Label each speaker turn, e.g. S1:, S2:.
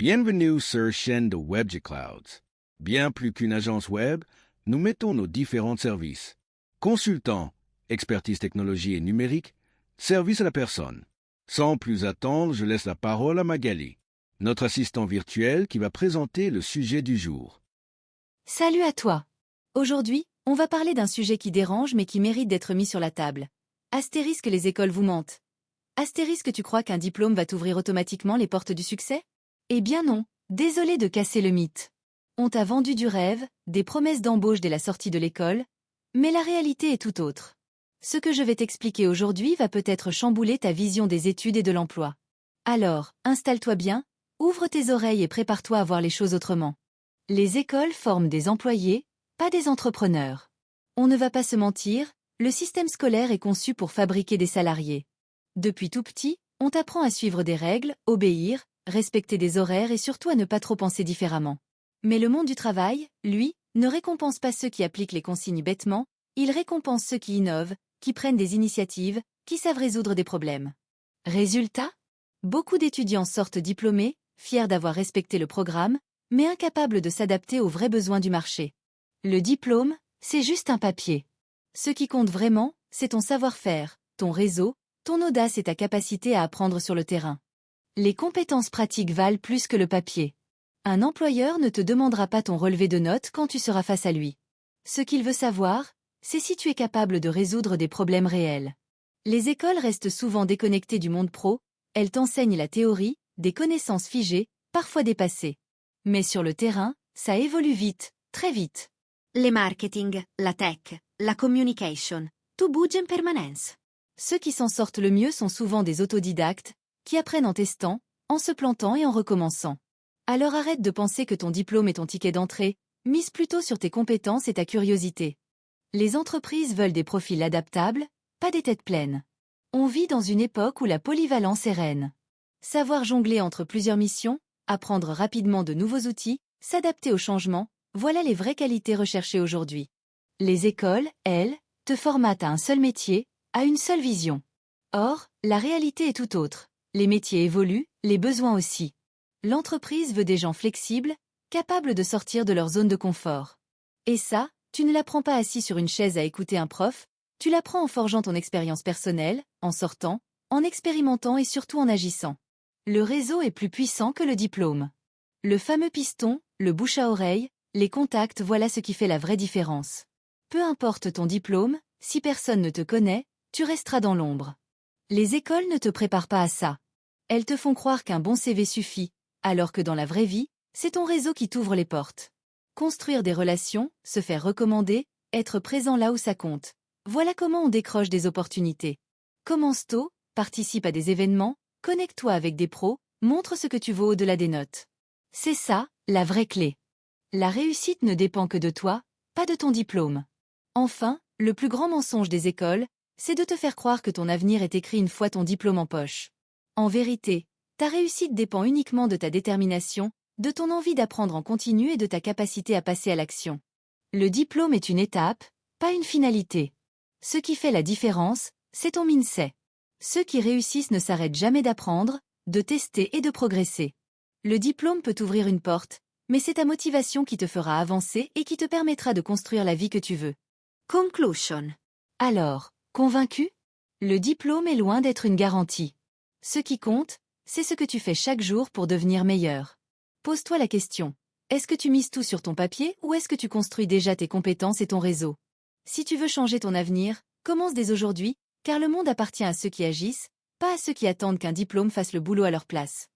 S1: Bienvenue sur chaîne de WebG Clouds. Bien plus qu'une agence web, nous mettons nos différents services. Consultant, expertise technologie et numérique, service à la personne. Sans plus attendre, je laisse la parole à Magali, notre assistant virtuel qui va présenter le sujet du jour.
S2: Salut à toi. Aujourd'hui, on va parler d'un sujet qui dérange mais qui mérite d'être mis sur la table. Astérisque, les écoles vous mentent. Astérisque, tu crois qu'un diplôme va t'ouvrir automatiquement les portes du succès? Eh bien non, désolé de casser le mythe. On t'a vendu du rêve, des promesses d'embauche dès la sortie de l'école, mais la réalité est tout autre. Ce que je vais t'expliquer aujourd'hui va peut-être chambouler ta vision des études et de l'emploi. Alors, installe-toi bien, ouvre tes oreilles et prépare-toi à voir les choses autrement. Les écoles forment des employés, pas des entrepreneurs. On ne va pas se mentir, le système scolaire est conçu pour fabriquer des salariés. Depuis tout petit, on t'apprend à suivre des règles, obéir, respecter des horaires et surtout à ne pas trop penser différemment. Mais le monde du travail, lui, ne récompense pas ceux qui appliquent les consignes bêtement, il récompense ceux qui innovent, qui prennent des initiatives, qui savent résoudre des problèmes. Résultat? Beaucoup d'étudiants sortent diplômés, fiers d'avoir respecté le programme, mais incapables de s'adapter aux vrais besoins du marché. Le diplôme, c'est juste un papier. Ce qui compte vraiment, c'est ton savoir-faire, ton réseau, ton audace et ta capacité à apprendre sur le terrain. Les compétences pratiques valent plus que le papier. Un employeur ne te demandera pas ton relevé de notes quand tu seras face à lui. Ce qu'il veut savoir, c'est si tu es capable de résoudre des problèmes réels. Les écoles restent souvent déconnectées du monde pro, elles t'enseignent la théorie, des connaissances figées, parfois dépassées. Mais sur le terrain, ça évolue vite, très vite.
S3: Le marketing, la tech, la communication, tout bouge en permanence.
S2: Ceux qui s'en sortent le mieux sont souvent des autodidactes, qui apprennent en testant, en se plantant et en recommençant. Alors arrête de penser que ton diplôme est ton ticket d'entrée, mise plutôt sur tes compétences et ta curiosité. Les entreprises veulent des profils adaptables, pas des têtes pleines. On vit dans une époque où la polyvalence est reine. Savoir jongler entre plusieurs missions, apprendre rapidement de nouveaux outils, s'adapter aux changements, voilà les vraies qualités recherchées aujourd'hui. Les écoles, elles, te formatent à un seul métier, à une seule vision. Or, la réalité est tout autre. Les métiers évoluent, les besoins aussi. L'entreprise veut des gens flexibles, capables de sortir de leur zone de confort. Et ça, tu ne l'apprends pas assis sur une chaise à écouter un prof, tu l'apprends en forgeant ton expérience personnelle, en sortant, en expérimentant et surtout en agissant. Le réseau est plus puissant que le diplôme. Le fameux piston, le bouche à oreille, les contacts, voilà ce qui fait la vraie différence. Peu importe ton diplôme, si personne ne te connaît, tu resteras dans l'ombre. Les écoles ne te préparent pas à ça. Elles te font croire qu'un bon CV suffit, alors que dans la vraie vie, c'est ton réseau qui t'ouvre les portes. Construire des relations, se faire recommander, être présent là où ça compte. Voilà comment on décroche des opportunités. Commence tôt, participe à des événements, connecte-toi avec des pros, montre ce que tu vaux au-delà des notes. C'est ça, la vraie clé. La réussite ne dépend que de toi, pas de ton diplôme. Enfin, le plus grand mensonge des écoles, c'est de te faire croire que ton avenir est écrit une fois ton diplôme en poche. En vérité, ta réussite dépend uniquement de ta détermination, de ton envie d'apprendre en continu et de ta capacité à passer à l'action. Le diplôme est une étape, pas une finalité. Ce qui fait la différence, c'est ton mindset. Ceux qui réussissent ne s'arrêtent jamais d'apprendre, de tester et de progresser. Le diplôme peut t'ouvrir une porte, mais c'est ta motivation qui te fera avancer et qui te permettra de construire la vie que tu veux.
S3: Conclusion.
S2: Alors, convaincu? Le diplôme est loin d'être une garantie. Ce qui compte, c'est ce que tu fais chaque jour pour devenir meilleur. Pose-toi la question. Est-ce que tu mises tout sur ton papier ou est-ce que tu construis déjà tes compétences et ton réseau? Si tu veux changer ton avenir, commence dès aujourd'hui, car le monde appartient à ceux qui agissent, pas à ceux qui attendent qu'un diplôme fasse le boulot à leur place.